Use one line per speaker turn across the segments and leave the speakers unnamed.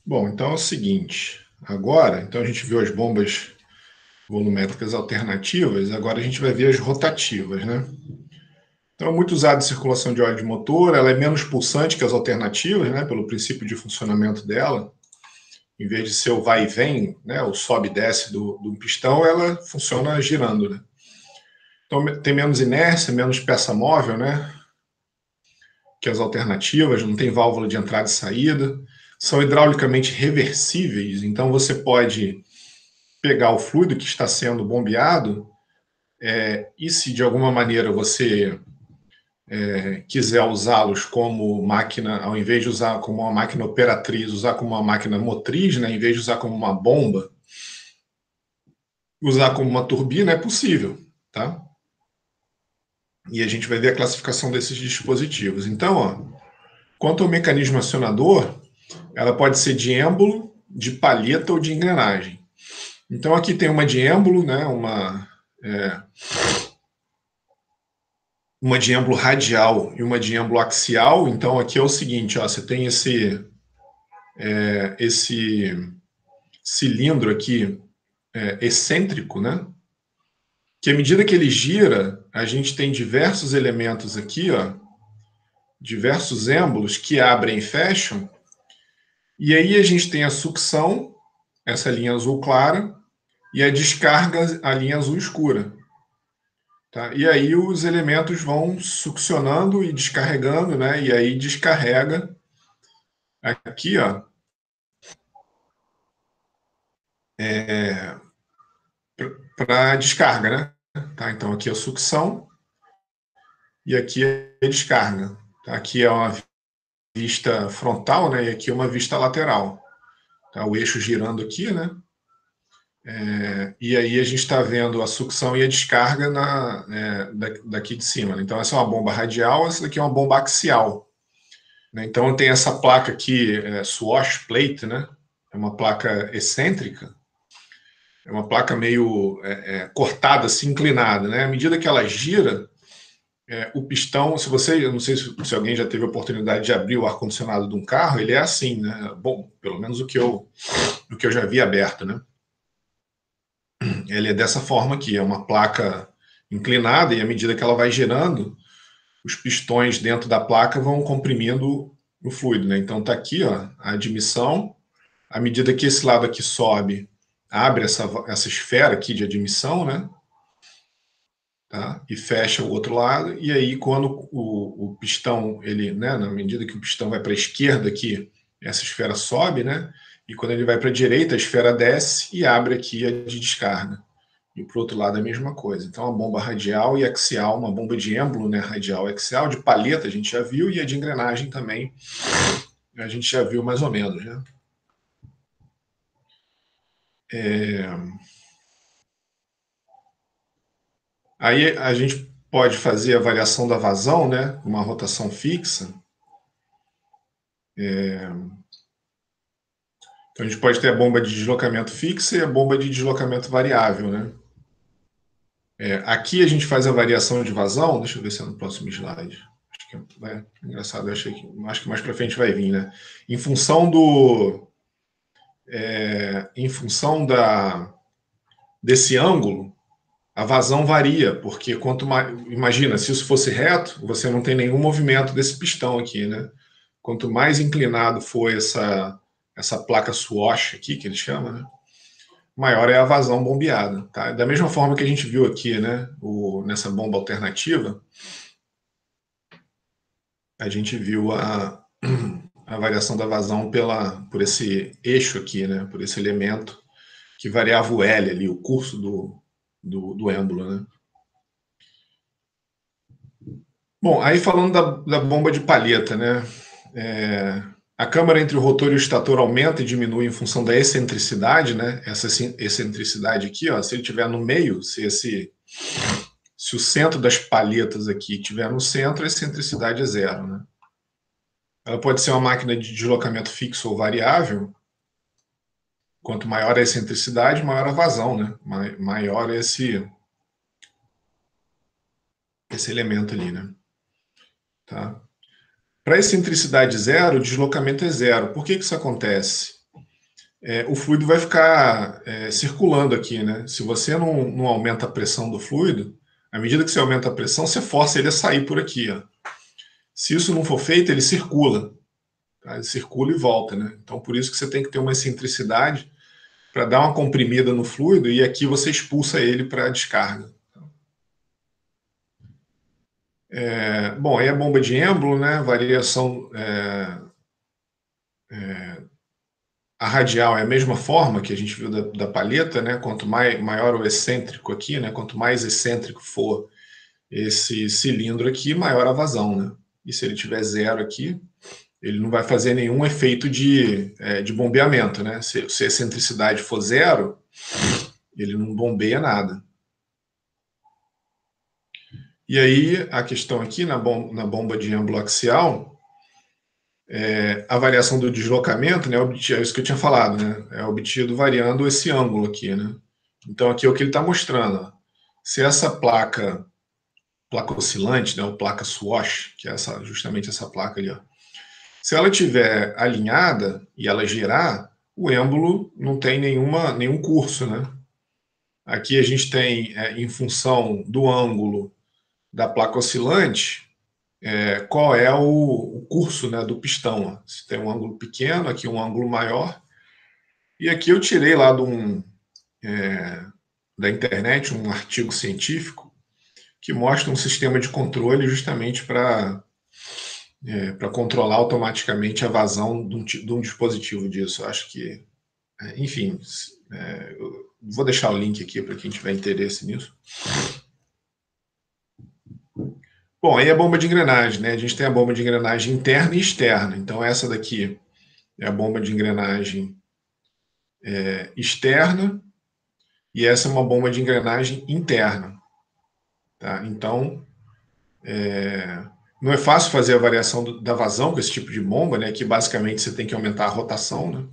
Bom, então é o seguinte. Agora, então a gente viu as bombas volumétricas alternativas, agora a gente vai ver as rotativas, né? Então, é muito usada em circulação de óleo de motor, ela é menos pulsante que as alternativas, né, pelo princípio de funcionamento dela. Em vez de ser o vai e vem, né, o sobe e desce do pistão, ela funciona girando, né? Então, tem menos inércia, menos peça móvel, né, que as alternativas, não tem válvula de entrada e saída, são hidraulicamente reversíveis, então você pode pegar o fluido que está sendo bombeado e se de alguma maneira você quiser usá-los como máquina, ao invés de usar como uma máquina operatriz, usar como uma máquina motriz, né, em vez de usar como uma bomba, usar como uma turbina, é possível, tá? E a gente vai ver a classificação desses dispositivos. Então, ó, quanto ao mecanismo acionador, ela pode ser de êmbolo, de palheta ou de engrenagem. Então, aqui tem uma de êmbolo, né, uma de êmbolo radial e uma de êmbolo axial. Então, aqui é o seguinte, ó, você tem esse cilindro aqui excêntrico, né? Que à medida que ele gira, a gente tem diversos elementos aqui, ó, diversos êmbolos que abrem e fecham, e aí a gente tem a sucção, essa linha azul clara, e a descarga, a linha azul escura. Tá? E aí os elementos vão succionando e descarregando, né? E aí descarrega aqui, ó, para descarga, né? Tá? Então aqui é a sucção e aqui é a descarga. Tá? Aqui é uma vista frontal, né? E aqui é uma vista lateral. Tá? O eixo girando aqui, né? E aí a gente está vendo a sucção e a descarga daqui de cima. Então essa é uma bomba radial, essa daqui é uma bomba axial. Né? Então tem essa placa aqui, swash plate, né? É uma placa excêntrica, é uma placa meio cortada, assim, inclinada. Né? À medida que ela gira, o pistão, se você, eu não sei se alguém já teve a oportunidade de abrir o ar-condicionado de um carro, ele é assim, né? Bom, pelo menos o que eu já vi aberto, né? Ele é dessa forma aqui, é uma placa inclinada e à medida que ela vai girando, os pistões dentro da placa vão comprimindo o fluido, né? Então tá aqui, ó, a admissão. À medida que esse lado aqui sobe, abre essa esfera aqui de admissão, né? Tá? E fecha o outro lado. E aí quando o pistão, ele, né? Na medida que o pistão vai para a esquerda aqui, essa esfera sobe, né? E quando ele vai para a direita, a esfera desce e abre aqui a de descarga. E para o outro lado é a mesma coisa. Então, a bomba radial e axial, uma bomba de êmbolo, né, radial e axial, de palheta a gente já viu, e a de engrenagem também a gente já viu mais ou menos. Né? Aí a gente pode fazer a variação da vazão, né, uma rotação fixa. Então, a gente pode ter a bomba de deslocamento fixa e a bomba de deslocamento variável. Né? Aqui a gente faz a variação de vazão, deixa eu ver se é no próximo slide. Acho que engraçado, acho que mais para frente vai vir, né? Em função desse ângulo, a vazão varia, porque quanto mais, imagina, se isso fosse reto, você não tem nenhum movimento desse pistão aqui, né? Quanto mais inclinado for essa placa swash aqui, que eles chamam, né? Maior é a vazão bombeada, tá? Da mesma forma que a gente viu aqui, né? Nessa bomba alternativa, a gente viu a variação da vazão por esse eixo aqui, né? Por esse elemento que variava o L ali, o curso do êmbolo, né? Bom, aí falando da bomba de palheta, né? A câmara entre o rotor e o estator aumenta e diminui em função da excentricidade, né? Essa excentricidade aqui, ó, se ele estiver no meio, se o centro das palhetas aqui estiver no centro, a excentricidade é zero, né? Ela pode ser uma máquina de deslocamento fixo ou variável. Quanto maior a excentricidade, maior a vazão, né? Maior esse elemento ali, né? Tá? Para excentricidade zero, o deslocamento é zero. Por que isso acontece? o fluido vai ficar circulando aqui, né? Se você não aumenta a pressão do fluido, à medida que você aumenta a pressão, você força ele a sair por aqui, ó. Se isso não for feito, ele circula, tá? Ele circula e volta, né? Então, por isso que você tem que ter uma excentricidade para dar uma comprimida no fluido e aqui você expulsa ele para a descarga. Bom, aí a bomba de êmbolo, né? Variação. A radial é a mesma forma que a gente viu da palheta, né? Quanto maior o excêntrico aqui, né? Quanto mais excêntrico for esse cilindro aqui, maior a vazão, né? E se ele tiver zero aqui, ele não vai fazer nenhum efeito de bombeamento, né? Se a excentricidade for zero, ele não bombeia nada. E aí, a questão aqui na bomba de êmbolo axial, a variação do deslocamento, né, é isso que eu tinha falado, né, é obtido variando esse ângulo aqui, né. Então, aqui é o que ele está mostrando. Ó. Se essa placa oscilante, né, ou placa swash, que é justamente essa placa ali, ó, se ela estiver alinhada e ela girar, o êmbolo não tem nenhum curso, né. Aqui a gente tem, em função do ângulo da placa oscilante, qual é o curso, né, do pistão. Ó. Se tem um ângulo pequeno, aqui um ângulo maior. E aqui eu tirei lá da internet um artigo científico que mostra um sistema de controle justamente para controlar automaticamente a vazão de um dispositivo disso. Eu acho que, enfim, eu vou deixar o link aqui para quem tiver interesse nisso. Bom, aí a bomba de engrenagem, né? A gente tem a bomba de engrenagem interna e externa. Então, essa daqui é a bomba de engrenagem externa e essa é uma bomba de engrenagem interna. Tá? Então, não é fácil fazer a variação da vazão com esse tipo de bomba, né? Que basicamente você tem que aumentar a rotação, né?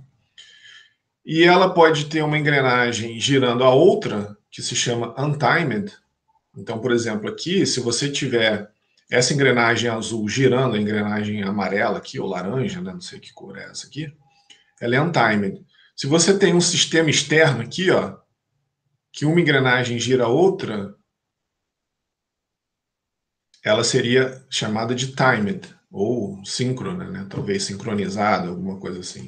E ela pode ter uma engrenagem girando a outra, que se chama untimed. Então, por exemplo, aqui, se você tiver essa engrenagem azul girando a engrenagem amarela aqui, ou laranja, né? Não sei que cor é essa aqui, ela é untimed. Se você tem um sistema externo aqui, ó, que uma engrenagem gira a outra, ela seria chamada de timed, ou síncrona, né? Talvez sincronizada, alguma coisa assim.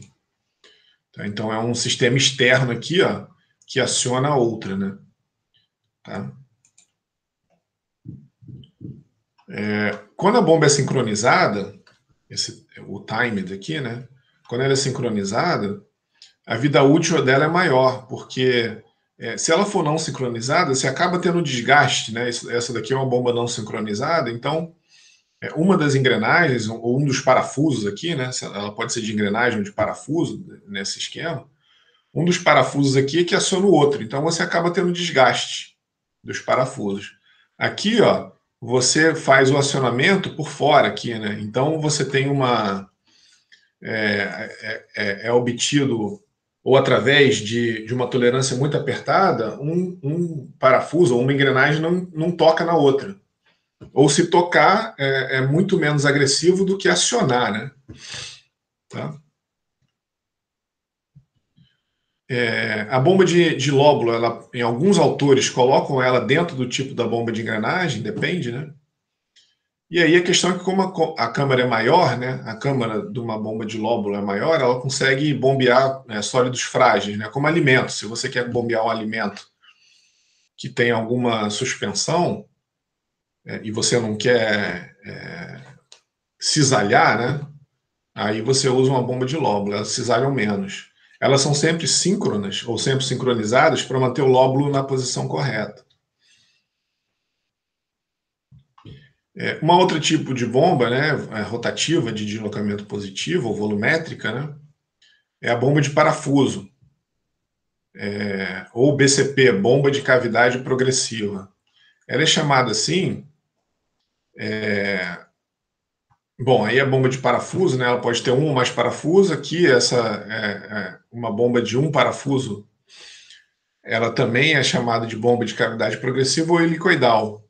Tá? Então é um sistema externo aqui, ó, que aciona a outra, né? Tá? Quando a bomba é sincronizada, o timed aqui, né? Quando ela é sincronizada, a vida útil dela é maior, porque se ela for não sincronizada, você acaba tendo desgaste, né? Essa daqui é uma bomba não sincronizada, então uma das engrenagens, ou um dos parafusos aqui, né? Ela pode ser de engrenagem ou de parafuso nesse esquema. Um dos parafusos aqui é que aciona o outro, então você acaba tendo desgaste dos parafusos. Aqui, ó, você faz o acionamento por fora aqui, né? Então você tem é obtido ou através de uma tolerância muito apertada, um parafuso ou uma engrenagem não toca na outra. Ou se tocar, é muito menos agressivo do que acionar, né? Tá? A bomba de lóbulo, ela, em alguns autores colocam ela dentro do tipo da bomba de engrenagem, depende, né? E aí a questão é que como a câmara é maior, né? A câmara de uma bomba de lóbulo é maior, ela consegue bombear sólidos frágeis, né? Como alimento. Se você quer bombear um alimento que tem alguma suspensão e você não quer cisalhar, né? Aí você usa uma bomba de lóbulo, elas cisalham menos. Elas são sempre síncronas ou sempre sincronizadas para manter o lóbulo na posição correta. Uma outra tipo de bomba, né, rotativa de deslocamento positivo ou volumétrica, né, é a bomba de parafuso, ou BCP, bomba de cavidade progressiva. Ela é chamada assim. Bom, aí a bomba de parafuso, né, ela pode ter um ou mais parafusos. Aqui, uma bomba de um parafuso, ela também é chamada de bomba de cavidade progressiva ou helicoidal.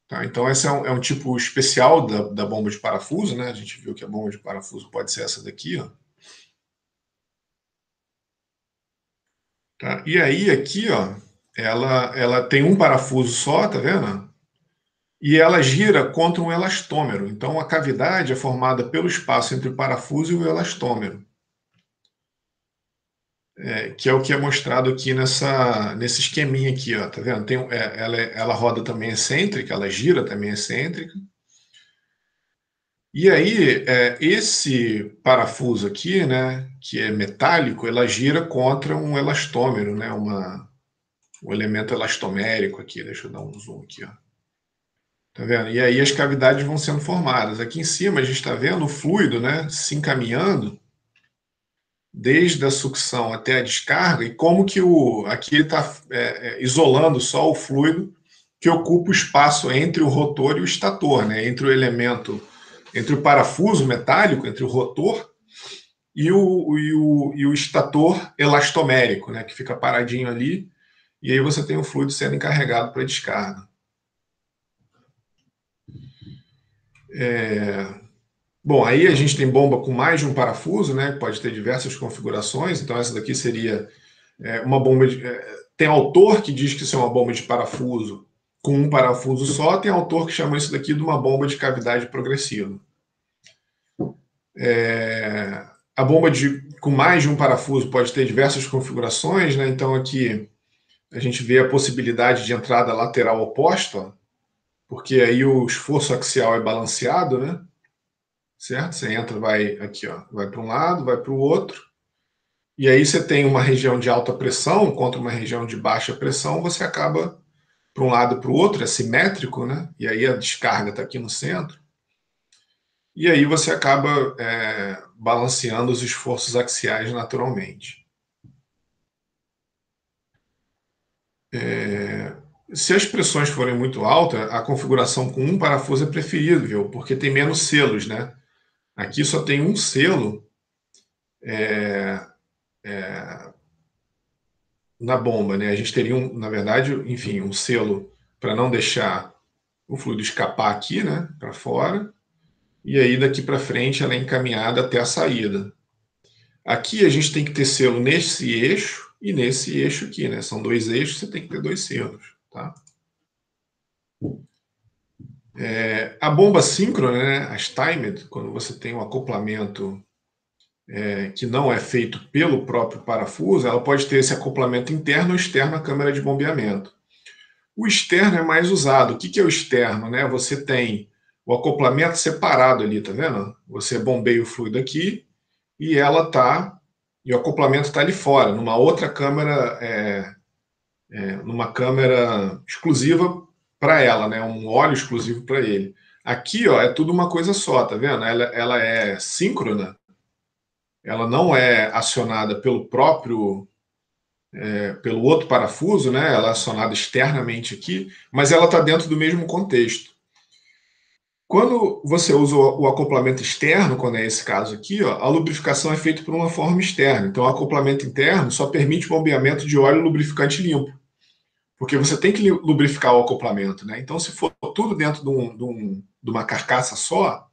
Tá? Então, esse é um tipo especial da bomba de parafuso, né? A gente viu que a bomba de parafuso pode ser essa daqui, ó. Tá? E aí, aqui, ó, ela tem um parafuso só, tá vendo? E ela gira contra um elastômero. Então, a cavidade é formada pelo espaço entre o parafuso e o elastômero, que é o que é mostrado aqui nesse esqueminha aqui, ó, tá vendo? Ela roda também excêntrica, ela gira também excêntrica. E aí, esse parafuso aqui, né, que é metálico, ela gira contra um elastômero, né, o elemento elastomérico aqui. Deixa eu dar um zoom aqui, ó. Tá vendo? E aí as cavidades vão sendo formadas. Aqui em cima a gente está vendo o fluido, né, se encaminhando desde a sucção até a descarga, e como que aqui está isolando só o fluido que ocupa o espaço entre o rotor e o estator, né, entre o elemento, entre o parafuso metálico, entre o rotor e o estator elastomérico, né, que fica paradinho ali, e aí você tem o fluido sendo encarregado para descarga. Bom, aí a gente tem bomba com mais de um parafuso, né? Pode ter diversas configurações. Então, essa daqui seria uma bomba de. Tem autor que diz que isso é uma bomba de parafuso com um parafuso só, tem autor que chama isso daqui de uma bomba de cavidade progressiva. A bomba com mais de um parafuso pode ter diversas configurações, né? Então, aqui a gente vê a possibilidade de entrada lateral oposta, porque aí o esforço axial é balanceado, né? Certo? Você entra, vai aqui, ó, vai para um lado, vai para o outro, e aí você tem uma região de alta pressão contra uma região de baixa pressão, você acaba para um lado e para o outro, é simétrico, né? E aí a descarga está aqui no centro, e aí você acaba balanceando os esforços axiais naturalmente. Se as pressões forem muito altas, a configuração com um parafuso é preferível, porque tem menos selos, né? Aqui só tem um selo na bomba, né? A gente teria, na verdade, enfim, um selo para não deixar o fluido escapar aqui, né, para fora, e aí daqui para frente ela é encaminhada até a saída. Aqui a gente tem que ter selo nesse eixo e nesse eixo aqui, né? São dois eixos, você tem que ter dois selos, tá? A bomba síncrona, né, as timed, quando você tem um acoplamento que não é feito pelo próprio parafuso, ela pode ter esse acoplamento interno ou externo à câmara de bombeamento. O externo é mais usado. O que é o externo, né? Você tem o acoplamento separado ali, tá vendo? Você bombeia o fluido aqui e o acoplamento está ali fora, numa outra câmara, numa câmara exclusiva para ela, né? Um óleo exclusivo para ele. Aqui, ó, é tudo uma coisa só, tá vendo? Ela é síncrona, ela não é acionada pelo outro parafuso, né? Ela é acionada externamente aqui, mas ela está dentro do mesmo contexto. Quando você usa o acoplamento externo, quando é esse caso aqui, ó, a lubrificação é feita por uma forma externa. Então, o acoplamento interno só permite o bombeamento de óleo lubrificante limpo, porque você tem que lubrificar o acoplamento, né? Então, se for tudo dentro de uma carcaça só,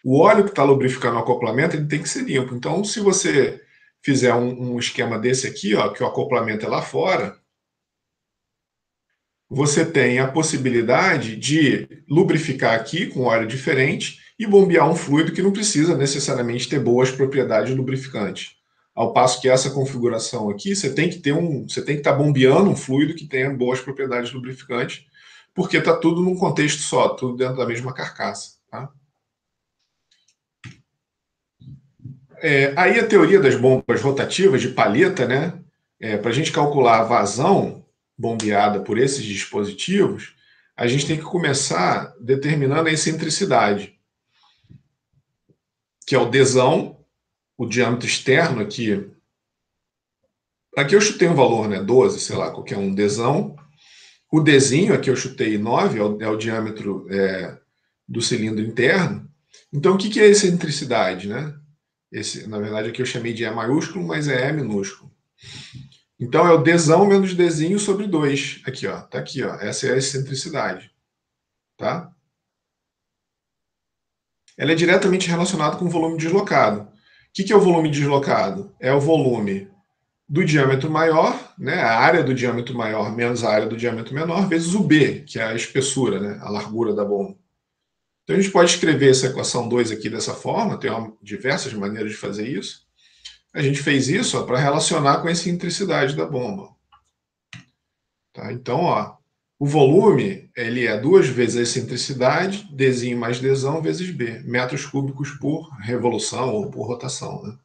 o óleo que está lubrificando o acoplamento ele tem que ser limpo. Então, se você fizer um esquema desse aqui, ó, que o acoplamento é lá fora, você tem a possibilidade de lubrificar aqui com óleo diferente e bombear um fluido que não precisa necessariamente ter boas propriedades lubrificantes. Ao passo que essa configuração aqui, você tem que estar bombeando um fluido que tenha boas propriedades lubrificantes, porque está tudo num contexto só, tudo dentro da mesma carcaça. Tá? Aí a teoria das bombas rotativas de palheta, né? Para a gente calcular a vazão bombeada por esses dispositivos, a gente tem que começar determinando a excentricidade, que é o Dzão, o diâmetro externo aqui. Aqui eu chutei um valor, né? 12, sei lá, qualquer um Dzão. O Dzinho, aqui eu chutei 9, é o diâmetro do cilindro interno. Então, o que é excentricidade, né? Na verdade, aqui eu chamei de E maiúsculo, mas é E minúsculo. Então, é o Dzão menos Dzinho sobre 2. Aqui, ó. Tá aqui, ó. Essa é a excentricidade. Tá? Ela é diretamente relacionada com o volume deslocado. O que é o volume deslocado? É o volume do diâmetro maior, né, a área do diâmetro maior menos a área do diâmetro menor, vezes o B, que é a espessura, né, a largura da bomba. Então a gente pode escrever essa equação 2 aqui dessa forma, tem diversas maneiras de fazer isso. A gente fez isso para relacionar com a excentricidade da bomba. Tá? Então, ó, o volume ele é 2 vezes a excentricidade, Dzinho mais Dzão vezes B, metros cúbicos por revolução ou por rotação. Né?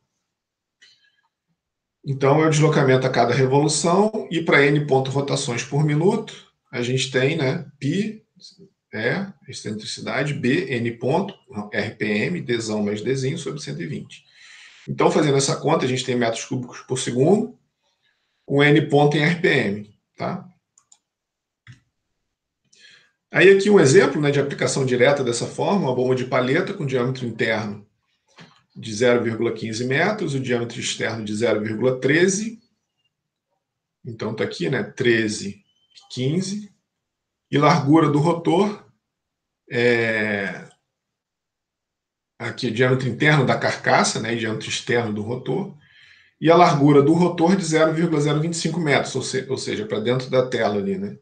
Então, é o deslocamento a cada revolução, e para n ponto rotações por minuto, a gente tem, né, π é excentricidade, B, n ponto, RPM, Dzão mais Dzinho sobre 120. Então, fazendo essa conta, a gente tem metros cúbicos por segundo, com n ponto em RPM. Tá? Aí aqui um exemplo, né, de aplicação direta dessa forma, uma bomba de palheta com diâmetro interno de 0,15 metros, o diâmetro externo de 0,13. Então está aqui, né, 13, 15. E largura do rotor, aqui o diâmetro interno da carcaça, né, e diâmetro externo do rotor. E a largura do rotor de 0,025 metros, ou seja, para dentro da tela ali, né?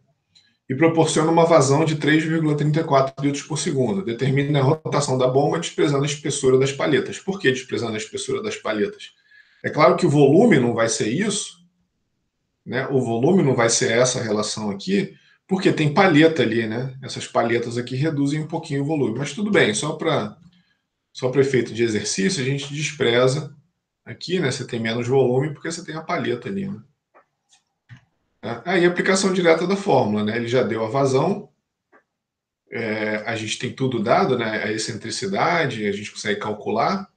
E proporciona uma vazão de 3,34 litros por segundo. Determina a rotação da bomba desprezando a espessura das palhetas. Por que desprezando a espessura das palhetas? É claro que o volume não vai ser isso, né? O volume não vai ser essa relação aqui, porque tem palheta ali, né? Essas palhetas aqui reduzem um pouquinho o volume. Mas tudo bem, só para efeito de exercício, a gente despreza aqui, né? Você tem menos volume porque você tem a palheta ali, né? Aí a aplicação direta da fórmula, né? Ele já deu a vazão, a gente tem tudo dado, né? A excentricidade, a gente consegue calcular,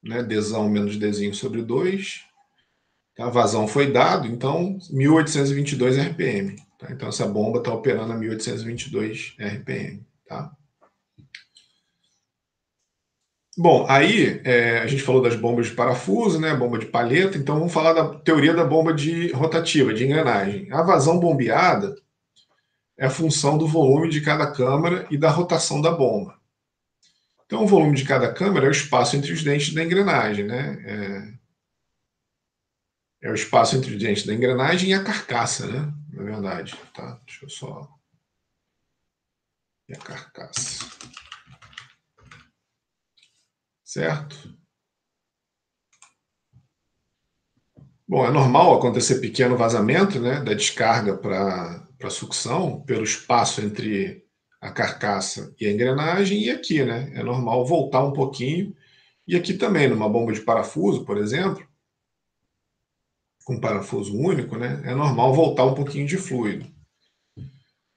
né? Dzão menos Dzinho sobre 2. A vazão foi dado, então 1822 RPM. Tá? Então essa bomba está operando a 1822 RPM. Tá? Bom, aí a gente falou das bombas de parafuso, né? Bomba de palheta, então vamos falar da teoria da bomba de rotativa, de engrenagem. A vazão bombeada é a função do volume de cada câmara e da rotação da bomba. Então, o volume de cada câmara é o espaço entre os dentes da engrenagem, né? É o espaço entre os dentes da engrenagem e a carcaça, né? Na verdade, tá? Deixa eu só... E a carcaça. Certo? Bom, é normal acontecer pequeno vazamento, né? Da descarga para sucção pelo espaço entre a carcaça e a engrenagem, e aqui, né? É normal voltar um pouquinho. E aqui também, numa bomba de parafuso, por exemplo, com parafuso único, né? É normal voltar um pouquinho de fluido.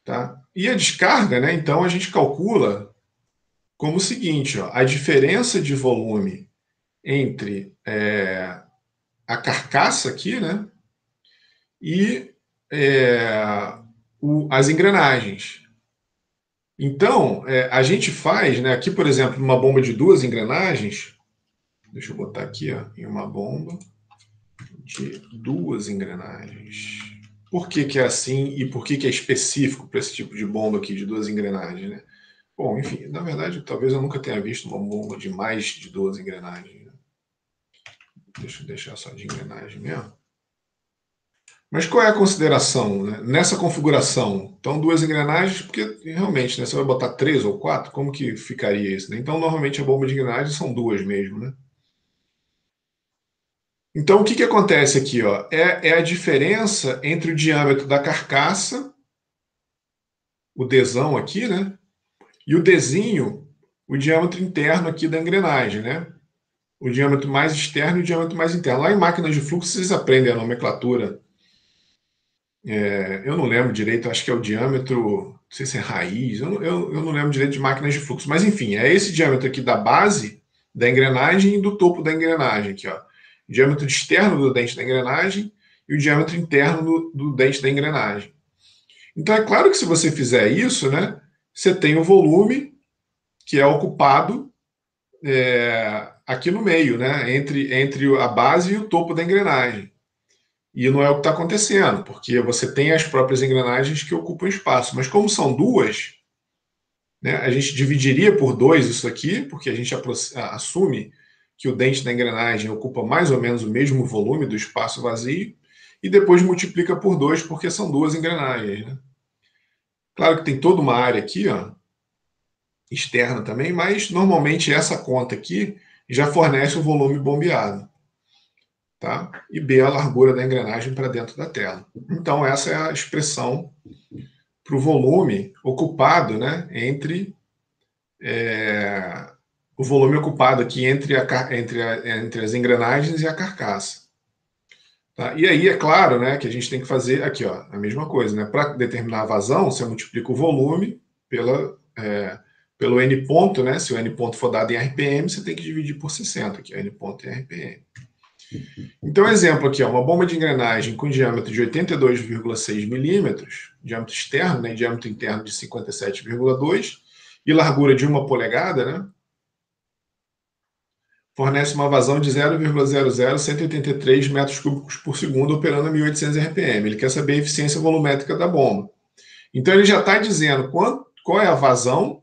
Tá? E a descarga, né? Então a gente calcula como o seguinte, ó, a diferença de volume entre a carcaça aqui, né? E as engrenagens. Então, a gente faz, né, aqui, por exemplo, uma bomba de 2 engrenagens, deixa eu botar aqui, ó, em uma bomba de 2 engrenagens. Por que que é assim e por que que é específico para esse tipo de bomba aqui de 2 engrenagens, né? Bom, enfim, na verdade, talvez eu nunca tenha visto uma bomba de mais de 2 engrenagens. Né? Deixa eu deixar só de engrenagem mesmo. Mas qual é a consideração, né? Nessa configuração? Então, 2 engrenagens, porque realmente, né, você vai botar 3 ou 4, como que ficaria isso? Né? Então, normalmente a bomba de engrenagem são 2 mesmo, né? Então, o que que acontece aqui? Ó? É a diferença entre o diâmetro da carcaça, o Dzão aqui, né? E o Dzinho, o diâmetro interno aqui da engrenagem, né? O diâmetro mais externo e o diâmetro mais interno. Lá em máquinas de fluxo, vocês aprendem a nomenclatura. Eu não lembro direito, acho que é o diâmetro, não sei se é raiz, eu não lembro direito de máquinas de fluxo, mas enfim, é esse diâmetro aqui da base da engrenagem e do topo da engrenagem, aqui, ó. O diâmetro externo do dente da engrenagem e o diâmetro interno do dente da engrenagem. Então é claro que se você fizer isso, né, você tem o volume que é ocupado aqui no meio, né, entre a base e o topo da engrenagem. E não é o que está acontecendo, porque você tem as próprias engrenagens que ocupam espaço. Mas como são duas, né, a gente dividiria por 2 isso aqui, porque a gente assume que o dente da engrenagem ocupa mais ou menos o mesmo volume do espaço vazio, e depois multiplica por 2, porque são duas engrenagens, né? Claro que tem toda uma área aqui, ó, externa também, mas normalmente essa conta aqui já fornece o volume bombeado. Tá? E B, a largura da engrenagem para dentro da tela. Então, essa é a expressão para o volume ocupado, né, entre o volume ocupado aqui entre as engrenagens e a carcaça. Tá? E aí, é claro, né, que a gente tem que fazer aqui, ó, a mesma coisa. Né? Para determinar a vazão, você multiplica o volume pelo N ponto, né? Se o N ponto for dado em RPM, você tem que dividir por 60, que é N ponto em RPM. Então, exemplo aqui, ó, uma bomba de engrenagem com diâmetro de 82,6 milímetros, diâmetro externo, né, diâmetro interno de 57,2 e largura de 1 polegada, né, fornece uma vazão de 0,00183 metros cúbicos por segundo operando a 1.800 RPM. Ele quer saber a eficiência volumétrica da bomba. Então, ele já está dizendo qual é a vazão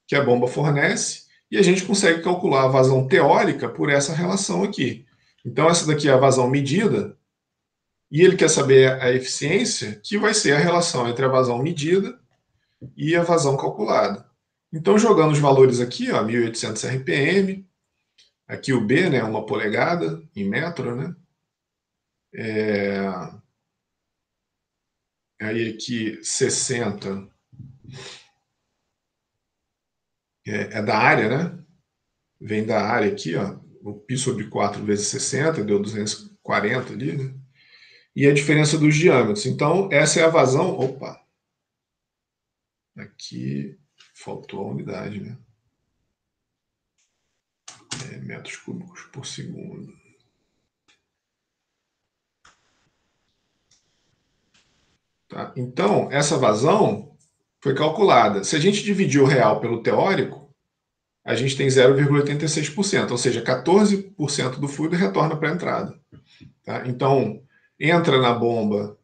que a bomba fornece e a gente consegue calcular a vazão teórica por essa relação aqui. Então, essa daqui é a vazão medida, e ele quer saber a eficiência, que vai ser a relação entre a vazão medida e a vazão calculada. Então, jogando os valores aqui, ó, 1.800 RPM, aqui o B, né, 1 polegada em metro, né? Aí aqui 60 é da área, né? Vem da área aqui, ó, o π sobre 4 vezes 60, deu 240 ali, né? E a diferença dos diâmetros. Então, essa é a vazão. Opa! Aqui faltou a unidade, né? Metros cúbicos por segundo. Tá? Então, essa vazão foi calculada. Se a gente dividir o real pelo teórico, a gente tem 0,86%, ou seja, 14% do fluido retorna para a entrada. Tá? Então, entra na bomba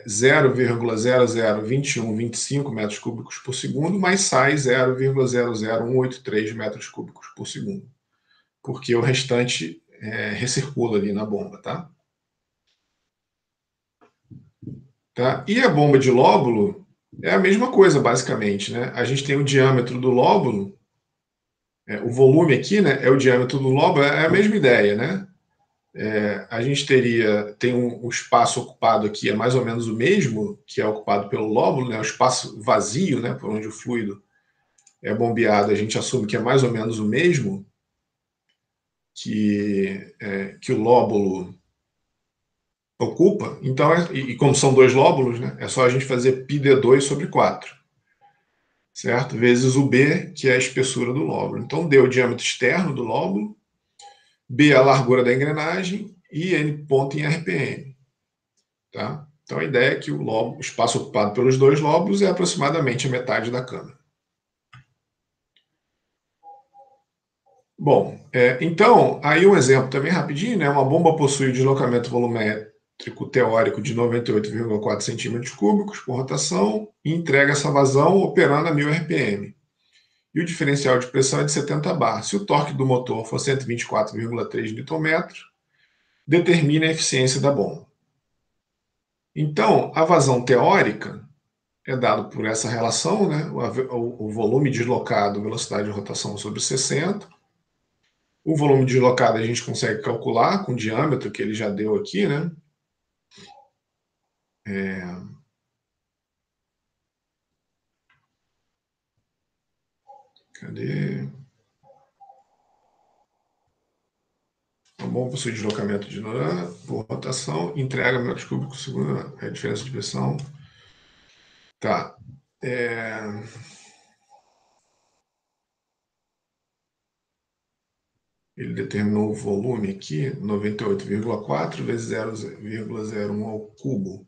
0,002125 metros cúbicos por segundo, mas sai 0,00183 metros cúbicos por segundo, porque o restante recircula ali na bomba. Tá? E a bomba de lóbulo é a mesma coisa, basicamente. Né? A gente tem o diâmetro do lóbulo, o volume aqui, né, é o diâmetro do lóbulo, é a mesma ideia. Né? A gente tem um espaço ocupado aqui, é mais ou menos o mesmo que é ocupado pelo lóbulo, né? O espaço vazio, né, por onde o fluido é bombeado, a gente assume que é mais ou menos o mesmo que o lóbulo ocupa. Então, e como são dois lóbulos, né, é só a gente fazer πd2 sobre 4. Certo? Vezes o B, que é a espessura do lóbulo. Então, deu o diâmetro externo do lóbulo, B, a largura da engrenagem, e N ponto em RPM. Tá? Então, a ideia é que o espaço ocupado pelos dois lóbulos é aproximadamente a metade da câmara. Bom, então, aí um exemplo também rapidinho, né? Uma bomba possui deslocamento volumétrico teórico de 98,4 centímetros cúbicos por rotação e entrega essa vazão operando a 1000 RPM. E o diferencial de pressão é de 70 bar. Se o torque do motor for 124,3 Nm, determina a eficiência da bomba. Então, a vazão teórica é dado por essa relação, né? O volume deslocado, velocidade de rotação sobre 60. O volume deslocado a gente consegue calcular com o diâmetro que ele já deu aqui, né? Cadê? Uma bomba possui deslocamento de por rotação, entrega metros cúbicos por segundo, a diferença de pressão. Tá. Ele determinou o volume aqui, 98,4 vezes 0,01 ao cubo.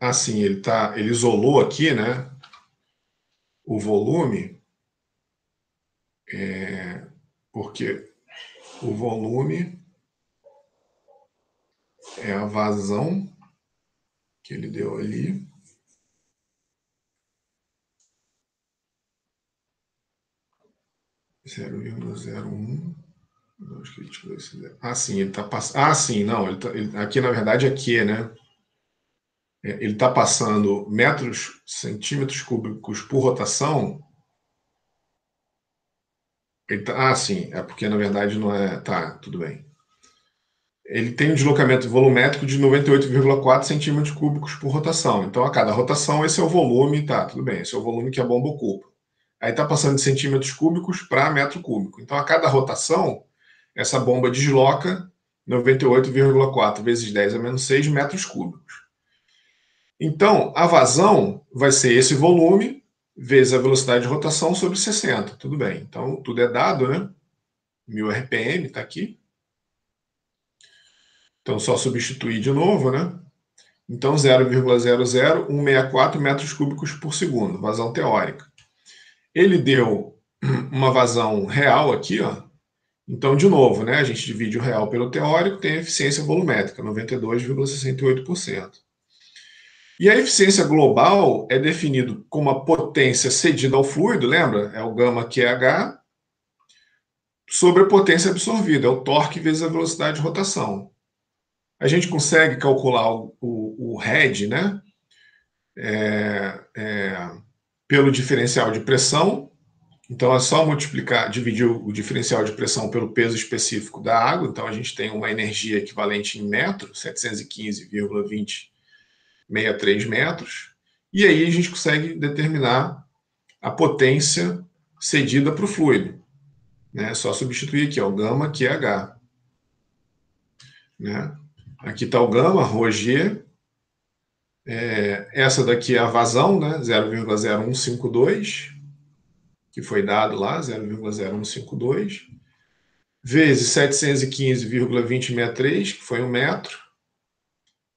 Assim, ele isolou aqui, né, o volume, porque o volume é a vazão que ele deu ali, 0,01. Acho que ele tirou esse zero. Ah, sim, ele está passando. Ah, sim, não. Aqui, na verdade, é Q, né? Ele está passando centímetros cúbicos por rotação. Ah, sim, é porque na verdade não é. Tá, tudo bem. Ele tem um deslocamento volumétrico de 98,4 centímetros cúbicos por rotação. Então, a cada rotação, esse é o volume, tá, tudo bem, esse é o volume que a bomba ocupa. Aí está passando de centímetros cúbicos para metro cúbico. Então, a cada rotação, essa bomba desloca 98,4 vezes 10 a menos 6 metros cúbicos. Então, a vazão vai ser esse volume vezes a velocidade de rotação sobre 60. Tudo bem. Então, tudo é dado, né? 1000 RPM, está aqui. Então, só substituir de novo, né? Então, 0,00164 metros cúbicos por segundo, vazão teórica. Ele deu uma vazão real aqui, ó. Então, de novo, né? A gente divide o real pelo teórico, tem a eficiência volumétrica, 92,68%. E a eficiência global é definido como a potência cedida ao fluido, lembra? É o gama QH sobre a potência absorvida, é o torque vezes a velocidade de rotação. A gente consegue calcular o head, né? Pelo diferencial de pressão. Então é só multiplicar, dividir o diferencial de pressão pelo peso específico da água. Então a gente tem uma energia equivalente em metro, 715,2063 metros. E aí a gente consegue determinar a potência cedida para o fluido. Né? É só substituir aqui, ó, o gama QH. Né? Aqui está o gama, ρg. Essa daqui é a vazão, né? 0,0152, que foi dado lá, 0,0152, vezes 715,2063, que foi 1 metro.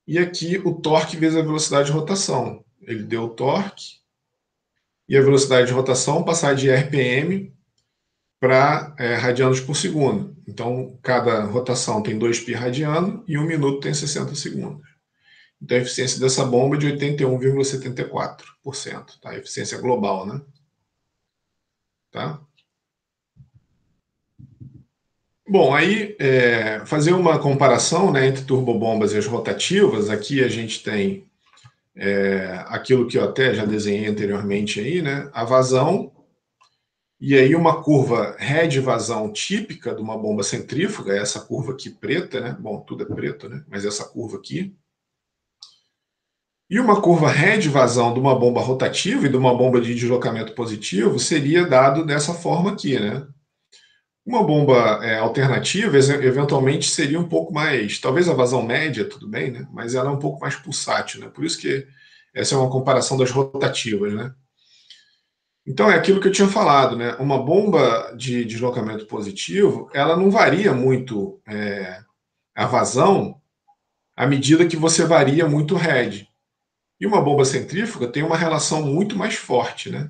E aqui o torque vezes a velocidade de rotação. Ele deu o torque e a velocidade de rotação passar de RPM para radianos por segundo. Então, cada rotação tem 2 pi radiano e 1 minuto tem 60 segundos. Então, a eficiência dessa bomba é de 81,74%. Tá? A eficiência global, né? Tá? Bom, aí fazer uma comparação, né, entre turbobombas e as rotativas. Aqui a gente tem aquilo que eu até já desenhei anteriormente aí, né? A vazão. E aí uma curva head vazão típica de uma bomba centrífuga, essa curva aqui preta, né? Bom, tudo é preto, né? Mas essa curva aqui. E uma curva head vazão de uma bomba rotativa e de uma bomba de deslocamento positivo seria dado dessa forma aqui, né? Uma bomba alternativa, eventualmente, seria um pouco mais... Talvez a vazão média, tudo bem, né? Mas ela é um pouco mais pulsátil, né? Por isso que essa é uma comparação das rotativas, né? Então, é aquilo que eu tinha falado, né? Uma bomba de deslocamento positivo, ela não varia muito a vazão à medida que você varia muito o head. E uma bomba centrífuga tem uma relação muito mais forte, né?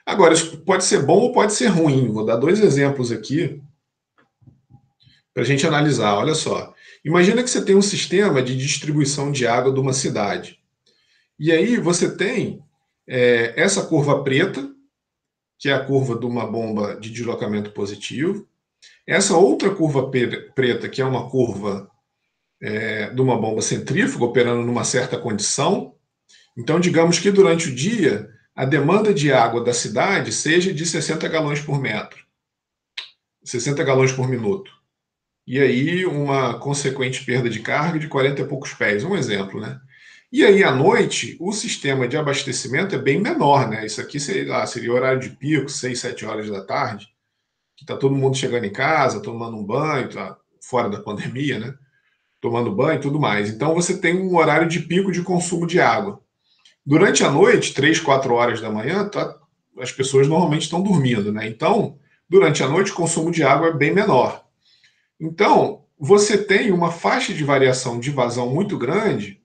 Agora, isso pode ser bom ou pode ser ruim. Vou dar 2 exemplos aqui para a gente analisar. Olha só. Imagina que você tem um sistema de distribuição de água de uma cidade. E aí você tem essa curva preta, que é a curva de uma bomba de deslocamento positivo. Essa outra curva preta, que é uma curva de uma bomba centrífuga operando numa certa condição. Então, digamos que durante o dia, a demanda de água da cidade seja de 60 galões por metro, 60 galões por minuto. E aí, uma consequente perda de carga de 40 e poucos pés, um exemplo, né? E aí, à noite, o sistema de abastecimento é bem menor, né? Isso aqui seria horário de pico, 6, 7 horas da tarde, que está todo mundo chegando em casa, tomando um banho, tá fora da pandemia, né? Tomando banho e tudo mais. Então, você tem um horário de pico de consumo de água. Durante a noite, 3, 4 horas da manhã, as pessoas normalmente estão dormindo, né? Então, durante a noite, o consumo de água é bem menor. Então, você tem uma faixa de variação de vazão muito grande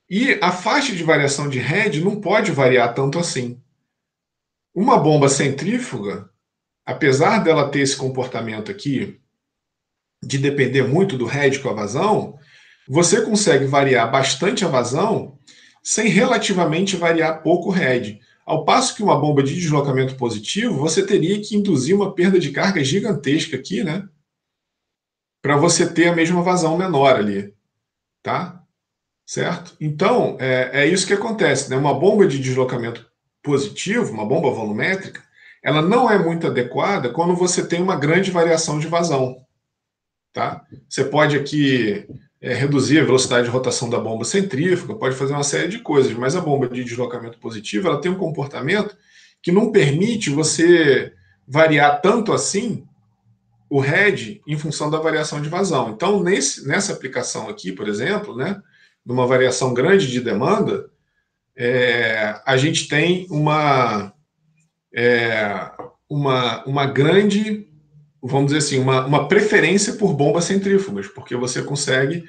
e a faixa de variação de head não pode variar tanto assim. Uma bomba centrífuga, apesar dela ter esse comportamento aqui de depender muito do head com a vazão, você consegue variar bastante a vazão sem relativamente variar pouco o head. Ao passo que uma bomba de deslocamento positivo, você teria que induzir uma perda de carga gigantesca aqui, né? Para você ter a mesma vazão menor ali, tá? Certo? Então, é isso que acontece, né? Uma bomba de deslocamento positivo, uma bomba volumétrica, ela não é muito adequada quando você tem uma grande variação de vazão, tá? Você pode aqui reduzir a velocidade de rotação da bomba centrífuga, pode fazer uma série de coisas, mas a bomba de deslocamento positivo, ela tem um comportamento que não permite você variar tanto assim o head em função da variação de vazão. Então, nessa aplicação aqui, por exemplo, né, numa variação grande de demanda, a gente tem uma grande, vamos dizer assim, uma preferência por bombas centrífugas, porque você consegue,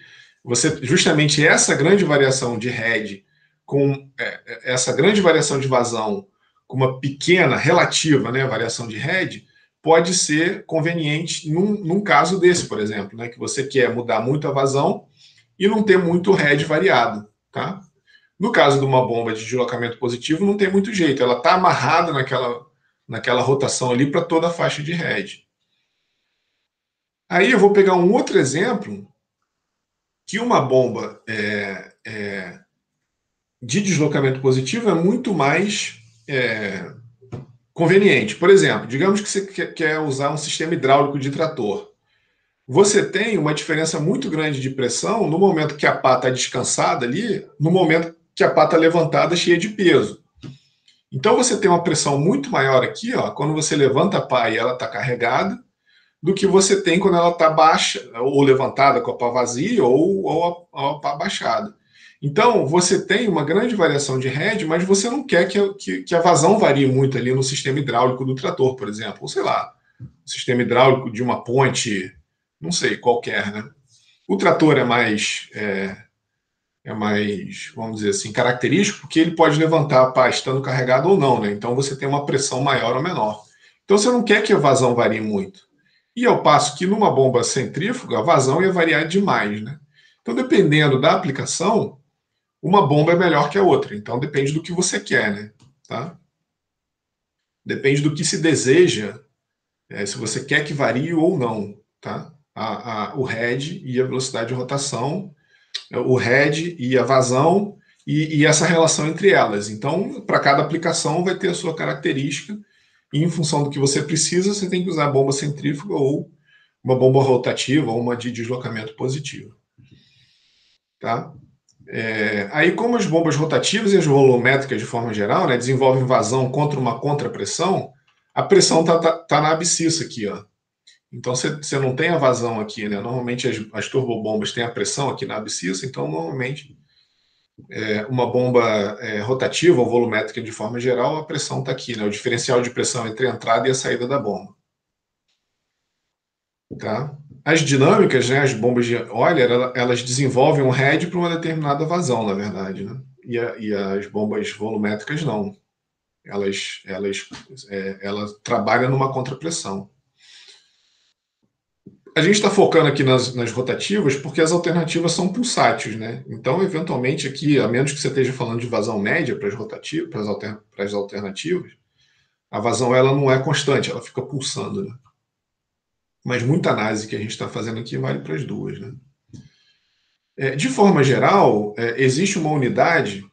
justamente essa grande variação de head com essa grande variação de vazão com uma pequena relativa, né, variação de head, pode ser conveniente num caso desse, por exemplo, né, que você quer mudar muito a vazão e não ter muito head variado, tá? No caso de uma bomba de deslocamento positivo, não tem muito jeito, ela está amarrada naquela rotação ali para toda a faixa de head. Aí eu vou pegar um outro exemplo que uma bomba de deslocamento positivo é muito mais conveniente. Por exemplo, digamos que você quer usar um sistema hidráulico de trator. Você tem uma diferença muito grande de pressão no momento que a pá está descansada ali, no momento que a pá está levantada cheia de peso. Então você tem uma pressão muito maior aqui, ó, quando você levanta a pá e ela está carregada, do que você tem quando ela está baixa, ou levantada com a pá vazia, ou a pá baixada. Então, você tem uma grande variação de head, mas você não quer que a vazão varie muito ali no sistema hidráulico do trator, por exemplo. Ou sei lá, o sistema hidráulico de uma ponte, não sei, qualquer, né? O trator é mais, vamos dizer assim, característico, porque ele pode levantar a pá estando carregado ou não, né? Então, você tem uma pressão maior ou menor. Então, você não quer que a vazão varie muito. E ao passo que numa bomba centrífuga, a vazão ia variar demais, né? Então, dependendo da aplicação, uma bomba é melhor que a outra. Então, depende do que você quer, né? Tá? Depende do que se deseja, se você quer que varie ou não, tá? O head e a velocidade de rotação, o head e a vazão e essa relação entre elas. Então, para cada aplicação vai ter a sua característica e em função do que você precisa, você tem que usar a bomba centrífuga ou uma bomba rotativa ou uma de deslocamento positivo. Tá? Aí, como as bombas rotativas e as volumétricas, de forma geral, né, desenvolvem vazão contra uma contrapressão, a pressão tá na abscissa aqui, ó. Então, você não tem a vazão aqui, né? Normalmente, as turbobombas têm a pressão aqui na abscissa, então, normalmente, uma bomba rotativa ou volumétrica, de forma geral, a pressão está aqui, né? O diferencial de pressão entre a entrada e a saída da bomba. Tá? As dinâmicas, né, as bombas de Euler, elas desenvolvem um head para uma determinada vazão, na verdade, né? E as bombas volumétricas não. Elas trabalham numa contrapressão. A gente está focando aqui nas rotativas porque as alternativas são pulsáteis, né? Então, eventualmente, aqui, a menos que você esteja falando de vazão média para as rotativas, para as alternativas, a vazão ela não é constante, ela fica pulsando, né? Mas muita análise que a gente está fazendo aqui vale para as duas, né? De forma geral, existe uma unidade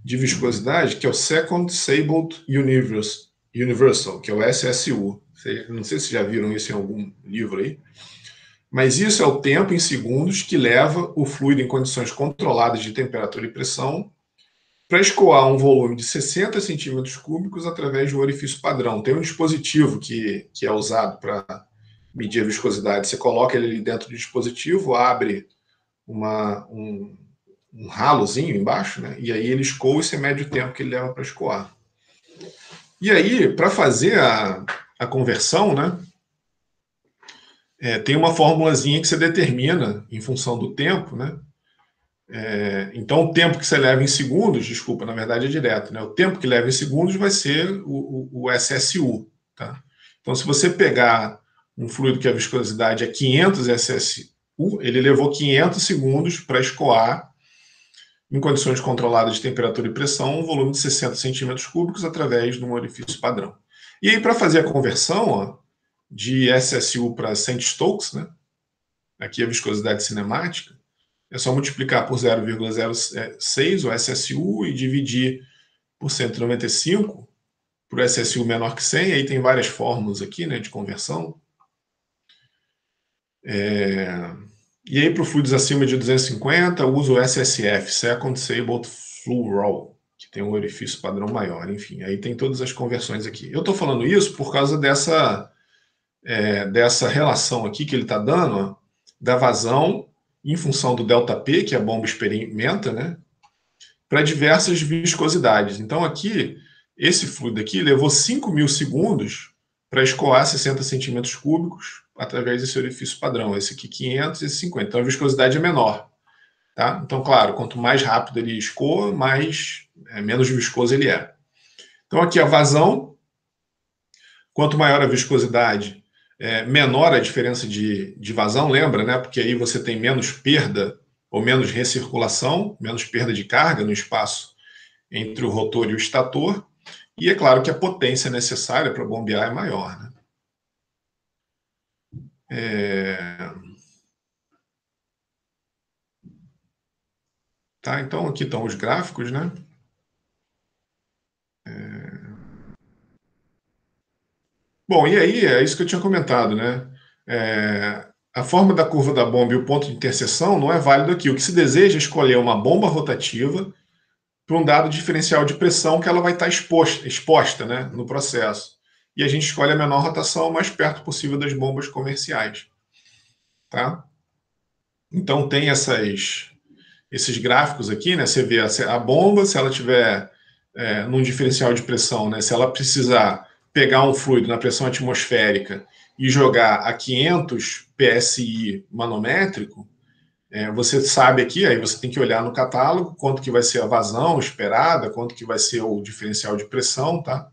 de viscosidade que é o Second Sabled Universal, que é o SSU. Não sei se já viram isso em algum livro aí, mas isso é o tempo em segundos que leva o fluido em condições controladas de temperatura e pressão para escoar um volume de 60 centímetros cúbicos através de um orifício padrão. Tem um dispositivo que é usado para medir a viscosidade. Você coloca ele ali dentro do dispositivo, abre um ralozinho embaixo, né? E aí ele escoa e você mede o tempo que ele leva para escoar. E aí, para fazer a conversão, né? Tem uma formulazinha que você determina em função do tempo, né? Então, o tempo que você leva em segundos, desculpa, na verdade é direto, né? O tempo que leva em segundos vai ser o SSU, tá? Então, se você pegar um fluido que a viscosidade é 500 SSU, ele levou 500 segundos para escoar em condições controladas de temperatura e pressão, um volume de 60 centímetros cúbicos através de um orifício padrão. E aí, para fazer a conversão, ó, de SSU para cent-Stokes, né? Aqui a viscosidade cinemática, é só multiplicar por 0,06 o SSU e dividir por 195, por SSU menor que 100, aí tem várias fórmulas aqui, né, de conversão. E aí, para fluidos acima de 250, uso o SSF, Second Disabled Flue Roll, que tem um orifício padrão maior. Enfim, aí tem todas as conversões aqui. Eu estou falando isso por causa dessa relação aqui que ele está dando, ó, da vazão em função do ΔP, que a bomba experimenta, né, para diversas viscosidades. Então, aqui, esse fluido aqui levou 5.000 segundos para escoar 60 centímetros cúbicos através desse orifício padrão. Esse aqui 500 e esse 50. Então, a viscosidade é menor. Tá? Então, claro, quanto mais rápido ele escoa, menos viscoso ele é. Então, aqui a vazão, quanto maior a viscosidade, menor a diferença de vazão, lembra, né? Porque aí você tem menos perda ou menos recirculação, menos perda de carga no espaço entre o rotor e o estator, e é claro que a potência necessária para bombear é maior, né? Tá, então aqui estão os gráficos, né? Bom, e aí é isso que eu tinha comentado, né? A forma da curva da bomba e o ponto de interseção não é válido aqui. O que se deseja é escolher uma bomba rotativa para um dado diferencial de pressão que ela vai estar exposta, né, no processo. E a gente escolhe a menor rotação o mais perto possível das bombas comerciais. Tá? Então tem esses gráficos aqui, né? Você vê a bomba, se ela tiver num diferencial de pressão, né? Se ela precisar pegar um fluido na pressão atmosférica e jogar a 500 psi manométrico, você sabe aqui, aí você tem que olhar no catálogo quanto que vai ser a vazão esperada, quanto que vai ser o diferencial de pressão, tá?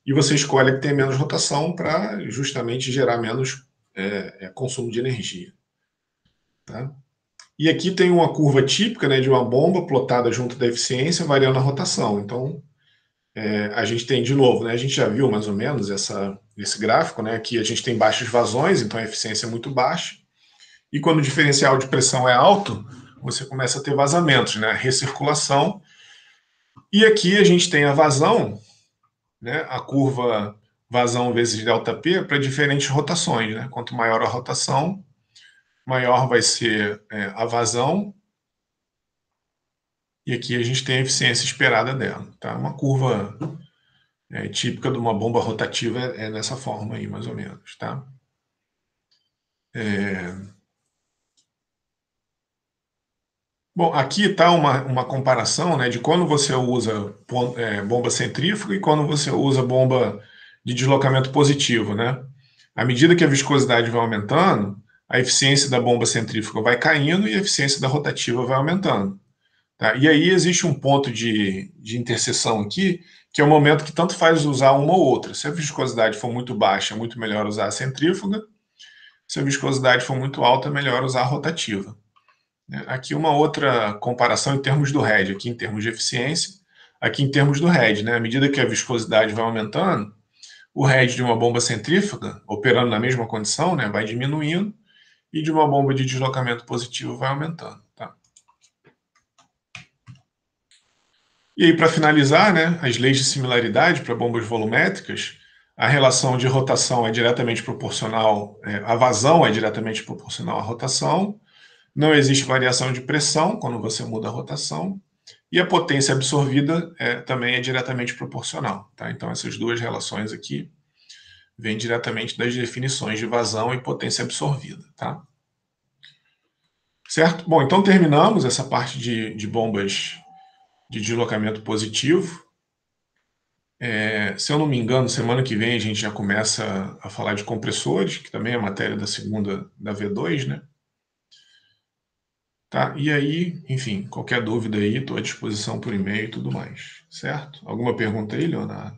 E você escolhe que tem menos rotação para justamente gerar menos consumo de energia, tá? E aqui tem uma curva típica, né, de uma bomba plotada junto da eficiência, variando a rotação. Então, a gente tem, de novo, né, a gente já viu mais ou menos esse gráfico, né, que a gente tem baixas vazões, então a eficiência é muito baixa. E quando o diferencial de pressão é alto, você começa a ter vazamentos, né, recirculação. E aqui a gente tem a vazão, né, a curva vazão vezes ΔP para diferentes rotações. Né? Quanto maior a rotação, maior vai ser a vazão. E aqui a gente tem a eficiência esperada dela. Tá? Uma curva típica de uma bomba rotativa é nessa forma aí, mais ou menos. Tá? Bom, aqui está uma comparação, né, de quando você usa bomba centrífuga e quando você usa bomba de deslocamento positivo. Né? À medida que a viscosidade vai aumentando, a eficiência da bomba centrífuga vai caindo e a eficiência da rotativa vai aumentando. Tá? E aí existe um ponto de interseção aqui, que é o momento que tanto faz usar uma ou outra. Se a viscosidade for muito baixa, é muito melhor usar a centrífuga. Se a viscosidade for muito alta, é melhor usar a rotativa. Aqui uma outra comparação em termos do head, aqui em termos de eficiência, aqui em termos do head. Né? À medida que a viscosidade vai aumentando, o head de uma bomba centrífuga, operando na mesma condição, né, vai diminuindo, e de uma bomba de deslocamento positivo vai aumentando. Tá? E aí, para finalizar, né, as leis de similaridade para bombas volumétricas, a relação de rotação é diretamente proporcional, a vazão é diretamente proporcional à rotação, não existe variação de pressão quando você muda a rotação, e a potência absorvida também é diretamente proporcional. Tá? Então, essas duas relações aqui vêm diretamente das definições de vazão e potência absorvida. Tá? Certo? Bom, então terminamos essa parte de bombas de deslocamento positivo. Se eu não me engano, semana que vem a gente já começa a falar de compressores, que também é matéria da segunda da V2, né? Tá? E aí, enfim, qualquer dúvida aí, estou à disposição por e-mail e tudo mais, certo? Alguma pergunta aí, Leonardo?